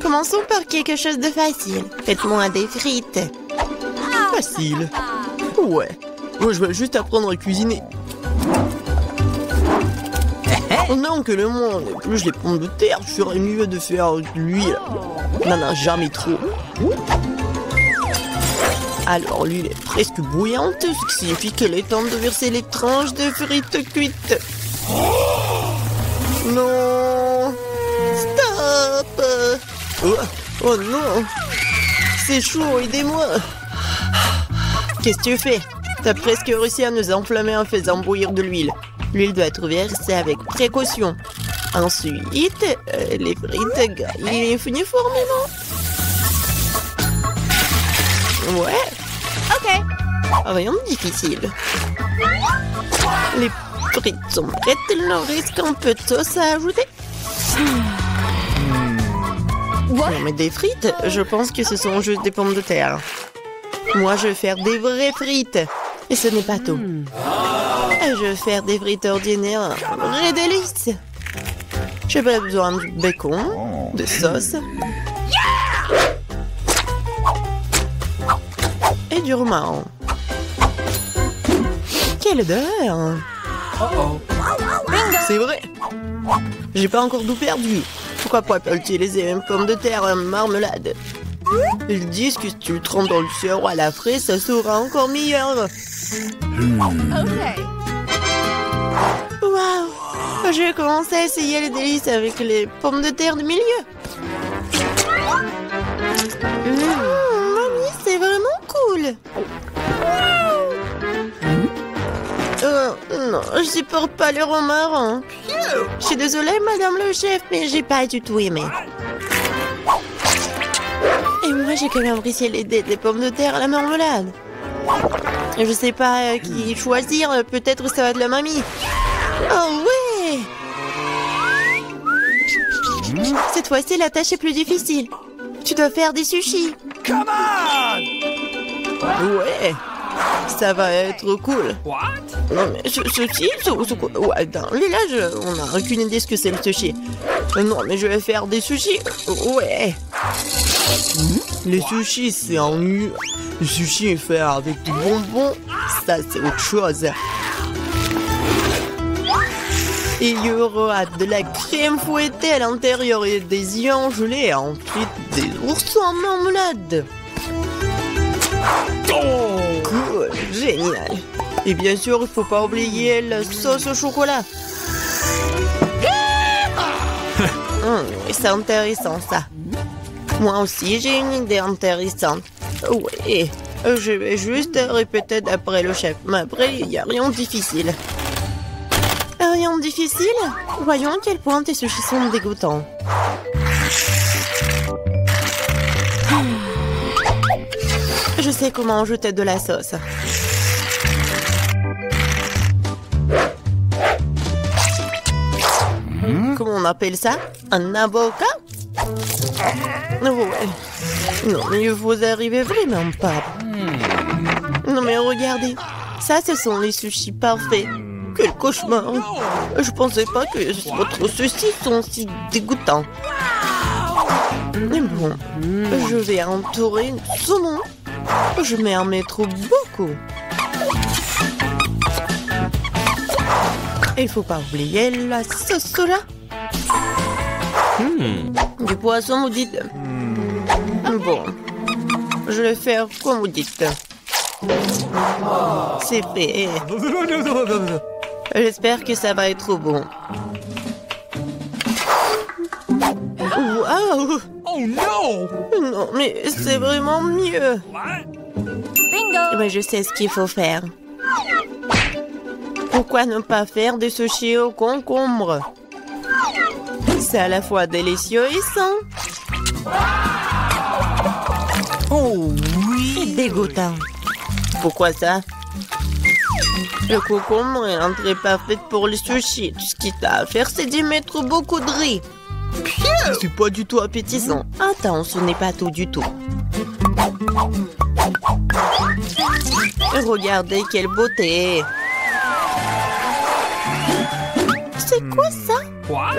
Commençons par quelque chose de facile. Faites-moi des frites. Facile. Ouais. Moi, je vais juste apprendre à cuisiner. Oh non, que le monde épluche les pommes de terre, je ferais mieux de faire de l'huile. Non, jamais trop. Alors, l'huile est presque bouillante, ce qui signifie qu'il est temps de verser les tranches de frites cuites. Non! Stop! Oh non! C'est chaud, aidez-moi! Qu'est-ce que tu fais? T'as presque réussi à nous enflammer en faisant bouillir de l'huile. L'huile doit être versée avec précaution. Ensuite, les frites grillent uniformément. Ouais. Ok. Rien de difficile. Les frites sont prêtes, il leur reste un peu de sauce à ajouter. Non mais des frites, je pense que ce sont juste des pommes de terre. Moi, je vais faire des vraies frites. Et ce n'est pas tout. Je vais faire des frites ordinaires, vraies délices. J'ai pas besoin de bacon, de sauce. Et du romarin. Quelle odeur! C'est vrai! J'ai pas encore tout perdu. Pourquoi pas utiliser une pomme de terre en marmelade? Ils disent que si tu le trempes dans le sirop à la fraise, ça sera encore meilleur. Waouh! Je vais commencer à essayer les délices avec les pommes de terre du milieu. Mamie, c'est vraiment cool. Non, je supporte pas le romarin. Je suis désolée, madame le chef, mais j'ai pas du tout aimé. Et moi, j'ai quand même apprécié les pommes de terre à la marmelade. Je sais pas qui choisir, peut-être ça va être la mamie. Oh ouais! Cette fois-ci, la tâche est plus difficile. Tu dois faire des sushis. Come on! Ouais! Ça va être cool. What? Non mais sushi, ouais, dans le village, on n'a aucune idée ce que c'est le sushi. Non mais je vais faire des sushis. Ouais. Les sushis, c'est ennuyeux. Le sushi est fait avec du bonbon, ça c'est autre chose. Il y aura de la crème fouettée à l'intérieur et des œufs gelés et ensuite des ours en marmelade. Cool, génial. Et bien sûr, il faut pas oublier la sauce au chocolat. C'est intéressant ça. Moi aussi, j'ai une idée intéressante. Oui, je vais juste répéter d'après le chef. Mais après, il n'y a rien de difficile. Rien de difficile? Voyons à quel point tes sushis sont dégoûtants. Je sais comment ajouter de la sauce. Comment on appelle ça? Un avocat? Ouais. Non, mais vous arrivez vraiment pas. Non, mais regardez. Ça, ce sont les sushis parfaits. Quel cauchemar. Je pensais pas que votre sushi sont si dégoûtants. Mais bon, je vais entourer le saumon. Je vais en mettre beaucoup. Il faut pas oublier la sauce soja. Du poisson, vous dites. Bon, je vais faire comme vous dites. C'est fait. J'espère que ça va être bon. Waouh! Oh no! Non, mais c'est vraiment mieux. What? Mais je sais ce qu'il faut faire. Pourquoi ne pas faire des sushis au concombre? C'est à la fois délicieux et sain. Oh Et oui! dégoûtant. Pourquoi ça? Le concombre est l'entrée parfaite pour les sushis. Tout ce qu'il t'a à faire, c'est d'y mettre beaucoup de riz. C'est pas du tout appétissant. Attends, ce n'est pas tout du tout. Regardez quelle beauté. C'est quoi ça? What?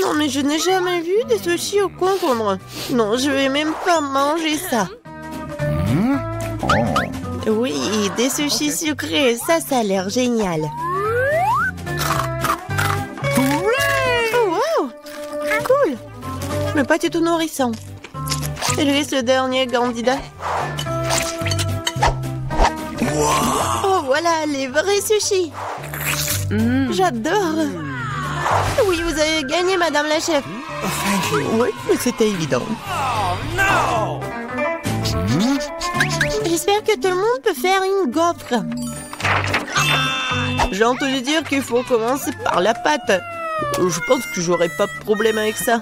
Non, mais je n'ai jamais vu des sushis au concombre. Non, je vais même pas manger ça. Oui, des sushis sucrés, ça a l'air génial. Oh, wow! Cool! Mais pas du tout nourrissant. Je laisse le dernier candidat. Oh, voilà, les vrais sushis. J'adore. Oui, vous avez gagné, madame la chef. Oui, mais c'était évident. Oh no! J'espère que tout le monde peut faire une gaufre. J'ai entendu dire qu'il faut commencer par la pâte. Je pense que j'aurai pas de problème avec ça.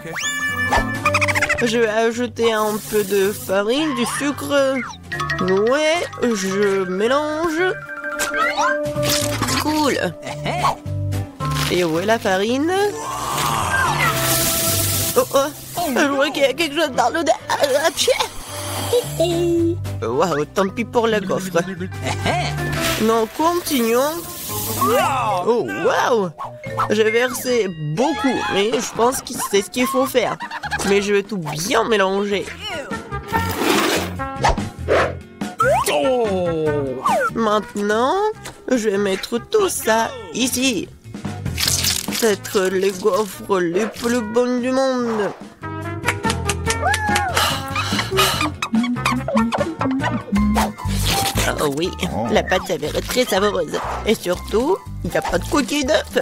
Je vais ajouter un peu de farine, du sucre. Ouais, je mélange. Cool. Et où est la farine? Oh oh, je vois qu'il y a quelque chose dans l'odeur. Waouh, tant pis pour la gaufre. Non, continuons. Oh, waouh! J'ai versé beaucoup, mais je pense que c'est ce qu'il faut faire. Mais je vais tout bien mélanger. Maintenant, je vais mettre tout ça ici. Peut-être les gaufres les plus bonnes du monde. Oh oui, la pâte s'avère très savoureuse. Et surtout, il n'y a pas de coquille d'œuf.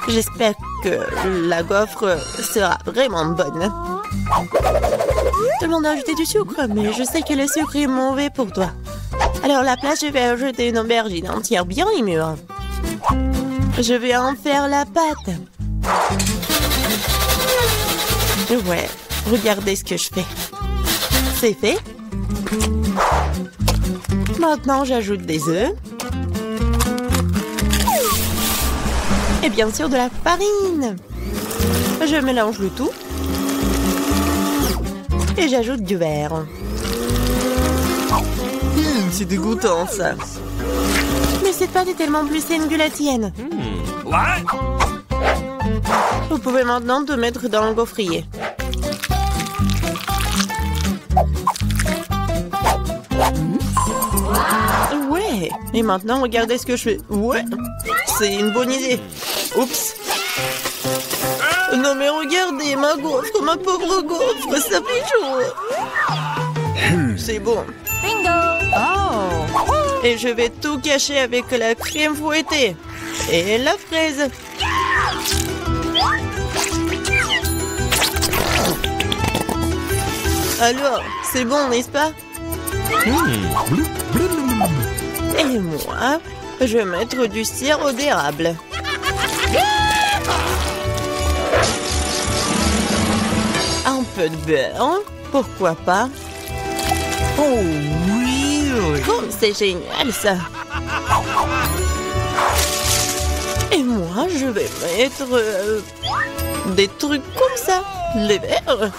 J'espère que la gaufre sera vraiment bonne. Tout le monde a ajouté du sucre, mais je sais que le sucre est mauvais pour toi. Alors à la place, je vais ajouter une aubergine entière bien mûre. Je vais en faire la pâte. Ouais, regardez ce que je fais. C'est fait. Maintenant, j'ajoute des œufs. Et bien sûr, de la farine. Je mélange le tout. Et j'ajoute du beurre. C'est dégoûtant, ça. Mais cette pâte est tellement plus saine que la tienne. What? Vous pouvez maintenant te mettre dans le gaufrier. Ouais. Et maintenant, regardez ce que je fais. Ouais. C'est une bonne idée. Oups. Non mais regardez, ma gaufre, ma pauvre gaufre, ça fait chaud. C'est bon. Bingo! Oh! Et je vais tout cacher avec la crème fouettée. Et la fraise. Alors, c'est bon, n'est-ce pas? Et moi, je vais mettre du sirop d'érable. Un peu de beurre, pourquoi pas? Oh oui! Oh, c'est génial ça! Et moi, je vais mettre des trucs comme ça, les verres.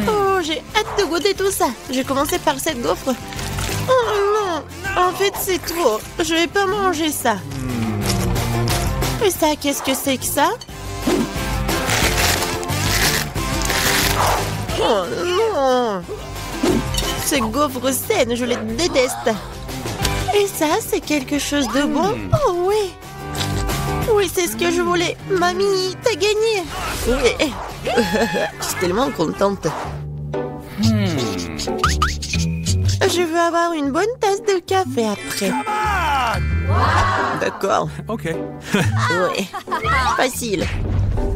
Oh, j'ai hâte de goûter tout ça. Je vais commencer par cette gaufre. Oh non, en fait c'est trop. Je vais pas manger ça. Et ça, qu'est-ce que c'est que ça? Oh non! Ces gaufres saines, je les déteste. Et ça, c'est quelque chose de bon? Oh oui! Oui, c'est ce que je voulais. Mamie, t'as gagné! Oui. Je suis tellement contente. Je veux avoir une bonne tasse de café après. D'accord. Ok. Oui. Facile.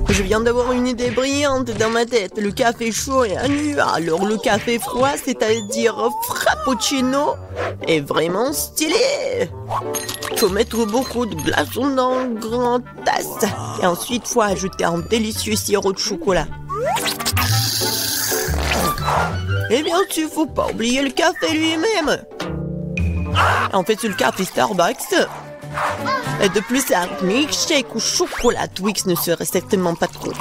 Je viens d'avoir une idée brillante dans ma tête. Le café chaud est nu. Alors le café froid, c'est-à-dire frappuccino, est vraiment stylé. Faut mettre beaucoup de glaçons dans une grande tasse. Et ensuite, faut ajouter un délicieux sirop de chocolat. Et bien sûr, faut pas oublier le café lui-même. En fait, c'est le café Starbucks. Et de plus, un milkshake ou chocolat Twix ne serait certainement pas trop.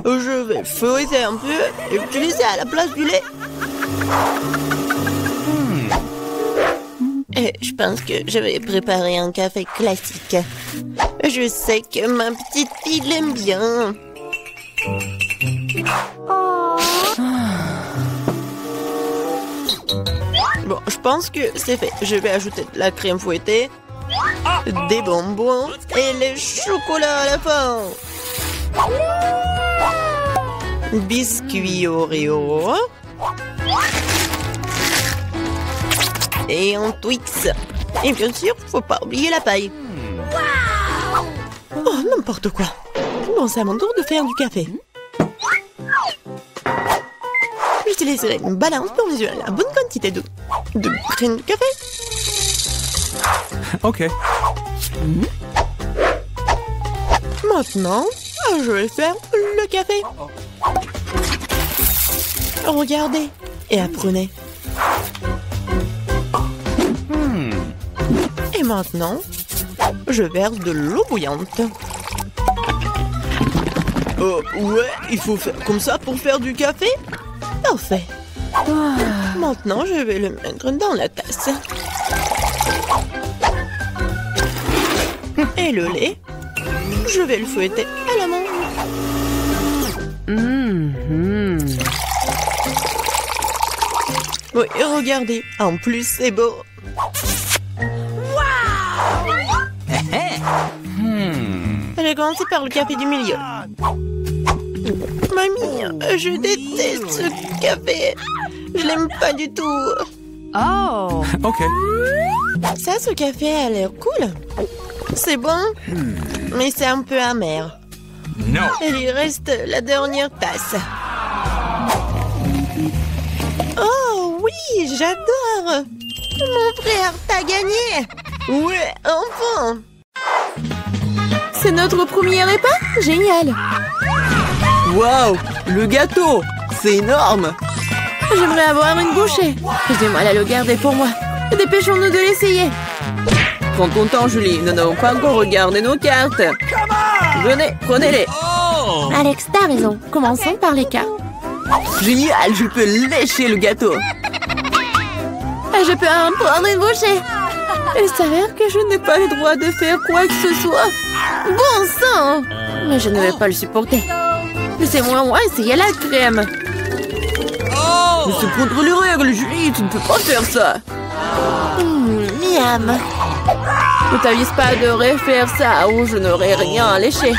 Je vais feuilleter un peu et utiliser à la place du lait. Et je pense que je vais préparer un café classique. Je sais que ma petite fille l'aime bien. Bon, je pense que c'est fait. Je vais ajouter de la crème fouettée, des bonbons et les chocolats à la fin. Biscuits Oreo. Et un Twix. Et bien sûr, faut pas oublier la paille. Oh, n'importe quoi. Bon, c'est à mon tour de faire du café. J'utiliserai une balance pour mesurer la bonne quantité de graines de café. Ok. Maintenant, je vais faire le café. Regardez et apprenez. Et maintenant, je verse de l'eau bouillante. Ouais, il faut faire comme ça pour faire du café? Parfait. Maintenant, je vais le mettre dans la tasse. Et le lait, je vais le fouetter à la main. Oui, regardez, en plus c'est beau. J'ai commencé par le café du milieu. Mamie, je déteste ce café. Je l'aime pas du tout. Oh. Ok. Ça, ce café a l'air cool. C'est bon, mais c'est un peu amer. No. Il lui reste la dernière tasse. Oh oui, j'adore. Mon frère, t'as gagné. Ouais, enfin. C'est notre premier repas? Génial. Waouh, le gâteau, c'est énorme. J'aimerais avoir une bouchée. J'ai du mal à le garder pour moi. Dépêchons-nous de l'essayer. Prends ton temps, Julie. Nous n'avons pas encore regardé nos cartes. Venez, prenez-les. Alex, t'as raison. Commençons par les cartes. Génial, je peux lécher le gâteau. Je peux en prendre une bouchée. Il s'avère que je n'ai pas le droit de faire quoi que ce soit. Bon sang! Mais je ne vais pas le supporter. Laissez-moi essayer la crème. Mais c'est contre les règles, Julie, tu ne peux pas faire ça. Miam. Ne t'avise pas de refaire ça ou je n'aurai rien à lécher.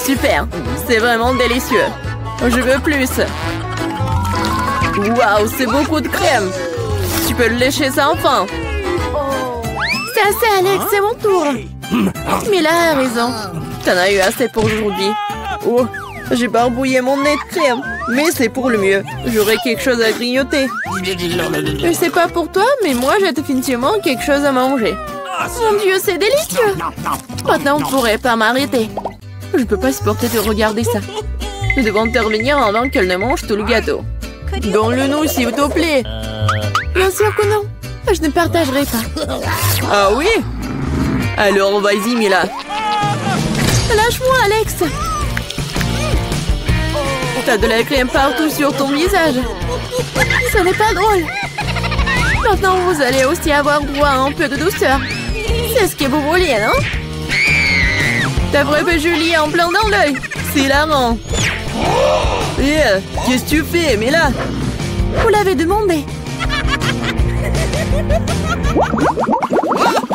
Super, c'est vraiment délicieux. Je veux plus. Waouh, c'est beaucoup de crème. Tu peux le lécher ça enfin. C'est assez, Alex, c'est mon tour. Mila a raison. T'en as eu assez pour aujourd'hui. Oh, j'ai barbouillé mon nez de crème. Mais c'est pour le mieux. J'aurai quelque chose à grignoter. Je sais pas pour toi, mais moi j'ai définitivement quelque chose à manger. Mon Dieu, c'est délicieux. Maintenant, on ne pourrait pas m'arrêter. Je peux pas supporter de regarder ça. Nous devons intervenir avant qu'elle ne mange tout le gâteau. Donne-le-nous, s'il te plaît. Bien sûr que non. Je ne partagerai pas. Ah oui? Alors, vas-y, Mila. Lâche-moi, Alex. T'as de la crème partout sur ton visage. Ce n'est pas drôle. Maintenant, vous allez aussi avoir droit à un peu de douceur. C'est ce que vous vouliez, non? T'as frappé Julie en plein dans l'œil. C'est hilarant. Qu'est-ce que tu fais, Mila? Vous l'avez demandé.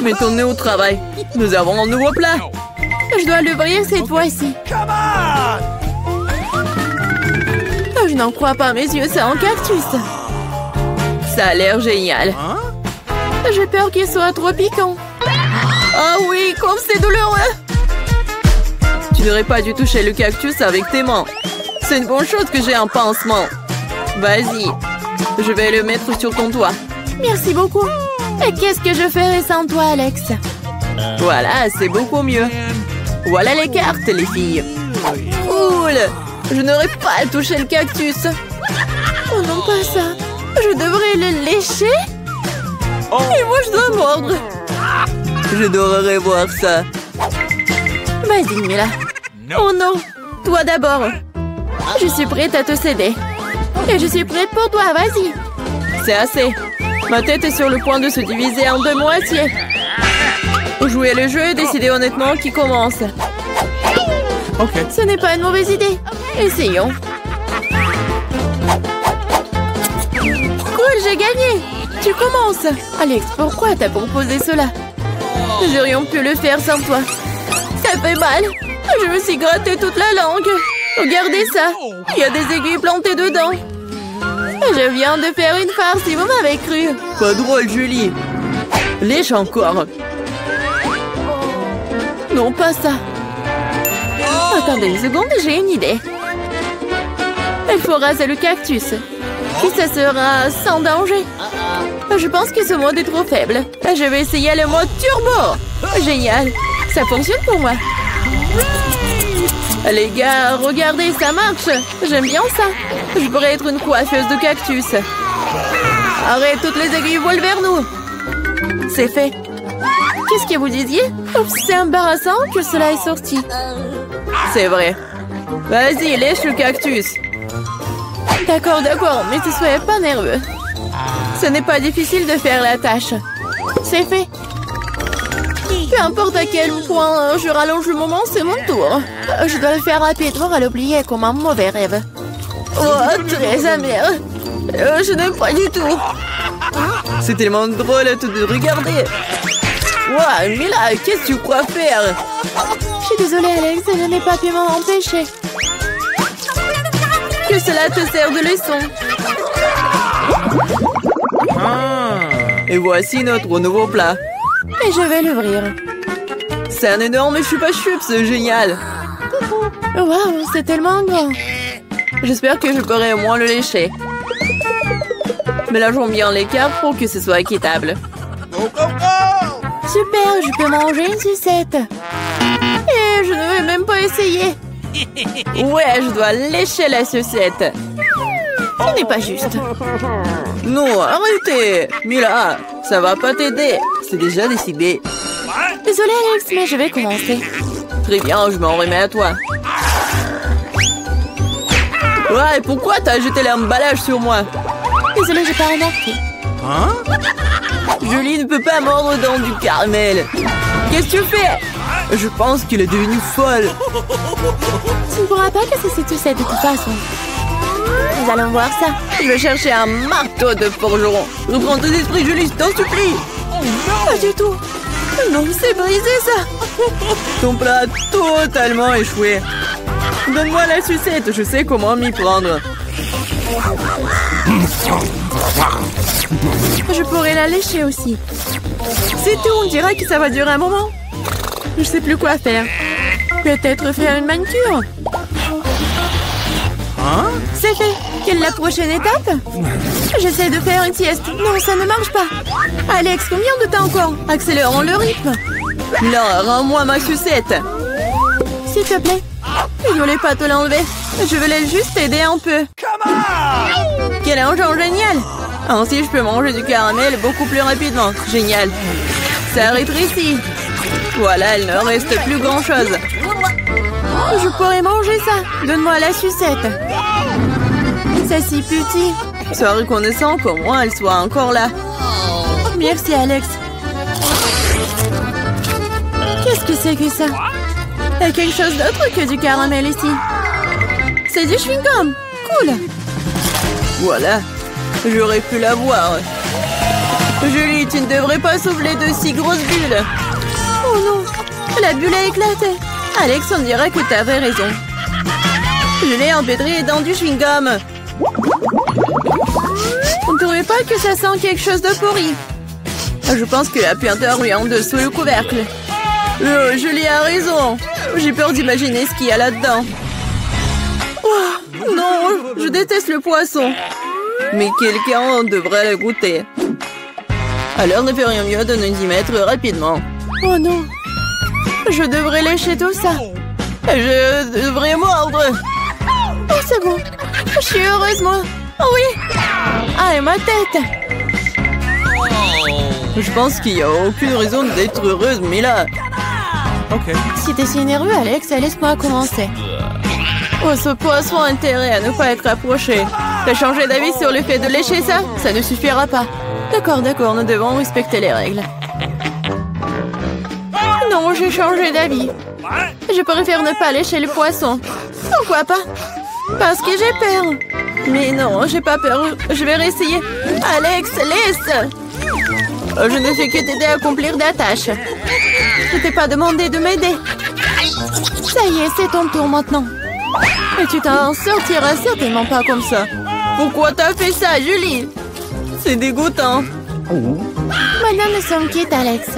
Mettons-nous au travail. Nous avons un nouveau plat. Je dois l'ouvrir cette fois-ci. Je n'en crois pas, mes yeux, c'est un cactus. Ça a l'air génial. J'ai peur qu'il soit trop piquant. Ah oui, comme c'est douloureux. Tu n'aurais pas dû toucher le cactus avec tes mains. C'est une bonne chose que j'ai un pansement. Vas-y, je vais le mettre sur ton toit. Merci beaucoup. Et qu'est-ce que je ferais sans toi, Alex? Voilà, c'est beaucoup mieux. Voilà les cartes, les filles. Cool. Je n'aurais pas à toucher le cactus. Oh non, pas ça. Je devrais le lécher? Et moi, je dois mordre. J'adorerais voir ça. Vas-y, Mila. Oh non, toi d'abord. Je suis prête à te céder. Et je suis prête pour toi, vas-y. C'est assez. Ma tête est sur le point de se diviser en deux moitiés. Et Pour jouer le jeu, décidez honnêtement qui commence. Ok. Ce n'est pas une mauvaise idée. Essayons. Cool, j'ai gagné. Tu commences. Alex, pourquoi t'as proposé cela? Nous aurions pu le faire sans toi. Ça fait mal. Je me suis gratté toute la langue. Regardez ça. Il y a des aiguilles plantées dedans. Je viens de faire une farce, si vous m'avez cru. Pas drôle, Julie. Lèche encore. Non, pas ça. Attendez une seconde, j'ai une idée. Il faut raser le cactus. Puis ça sera sans danger. Je pense que ce mode est trop faible. Je vais essayer le mode turbo. Génial. Ça fonctionne pour moi. Les gars, regardez, ça marche. J'aime bien ça. Je pourrais être une coiffeuse de cactus. Arrête, toutes les aiguilles volent vers nous. C'est fait. Qu'est-ce que vous disiez? C'est embarrassant que cela est sorti. C'est vrai. Vas-y, lèche le cactus. D'accord, mais ne soyez pas nerveux. Ce n'est pas difficile de faire la tâche. C'est fait. Peu importe à quel point je rallonge le moment, c'est mon tour. Je dois le faire rapidement à l'oublier comme un mauvais rêve. Oh, très amer. Je n'aime pas du tout. C'est tellement drôle de regarder. Wow, Mila, qu'est-ce que tu crois faire? Je suis désolée, Alex, je n'ai pas pu m'en empêcher. Que cela te sert de leçon. Et voici notre nouveau plat. Et je vais l'ouvrir. C'est un énorme chupa-chups, c'est génial. Waouh, c'est tellement grand. J'espère que je pourrai au moins le lécher. Mélangeons bien les cartes pour que ce soit équitable. Super, je peux manger une sucette. Et je ne vais même pas essayer. Ouais, je dois lécher la sucette. Ce n'est pas juste. Non, arrêtez. Mila, ça va pas t'aider. C'est déjà décidé. Désolée, Alex, mais je vais commencer. Très bien, je m'en remets à toi. Ouais, pourquoi t'as jeté l'emballage sur moi? Désolée, j'ai pas remarqué. Hein? Julie ne peut pas mordre dans du caramel. Qu'est-ce que tu fais? Je pense qu'il est devenu folle. Tu ne pourras pas casser cette sucette de toute façon. Nous allons voir ça. Je vais chercher un marteau de forgeron. Reprends tes esprits, Julie, je t'en supplie. Pas du tout. Non, c'est brisé ça. Ton plat a totalement échoué. Donne-moi la sucette, je sais comment m'y prendre. Je pourrais la lécher aussi. C'est tout, on dirait que ça va durer un moment. Je sais plus quoi faire. Peut-être faire une manucure. Hein? C'est fait. Quelle est la prochaine étape? J'essaie de faire une sieste. Non, ça ne marche pas. Alex, combien de temps encore? Accélérons le rythme. Là, rends-moi ma sucette. S'il te plaît. Ne voulais pas te l'enlever. Je voulais juste t'aider un peu. Quel engin génial! Ainsi, je peux manger du caramel beaucoup plus rapidement. Génial. Ça rétrécit. Voilà, il ne reste plus grand-chose. Je pourrais manger ça. Donne-moi la sucette. C'est si petit. Sois reconnaissant qu'au moins elle soit encore là. Merci, Alex. Qu'est-ce que c'est que ça? Il y a quelque chose d'autre que du caramel ici. C'est du chewing-gum. Cool. Voilà. J'aurais pu la voir. Julie, tu ne devrais pas souffler de si grosses bulles. Oh non. La bulle a éclaté. Alex, on dirait que tu avais raison. Je l'ai empêtrée dans du chewing-gum. On ne trouvait pas que ça sent quelque chose de pourri. Je pense que la puanteur vient de sous le couvercle. Julie a raison. J'ai peur d'imaginer ce qu'il y a là-dedans. Oh, non, je déteste le poisson. Mais quelqu'un devrait le goûter. Alors ne ferions mieux de nous y mettre rapidement. Oh non. Je devrais lécher tout ça. Je devrais mordre. Oh, c'est bon. Je suis heureuse, moi. Oh oui. Ah, et ma tête. Je pense qu'il n'y a aucune raison d'être heureuse, mais là... Ok. Si t'es si nerveux, Alex, laisse-moi commencer. Oh, ce poisson a intérêt à ne pas être approché. T'as changé d'avis sur le fait de lécher ça? Ça ne suffira pas. D'accord, nous devons respecter les règles. Non, j'ai changé d'avis. Je préfère ne pas aller chez les poissons. Pourquoi pas? Parce que j'ai peur. Mais non, j'ai pas peur. Je vais réessayer. Alex, laisse! Je ne fais que t'aider à accomplir des tâches. Je t'ai pas demandé de m'aider. Ça y est, c'est ton tour maintenant. Et tu t'en sortiras certainement pas comme ça. Pourquoi t'as fait ça, Julie? C'est dégoûtant. Maintenant, nous sommes quittes, Alex.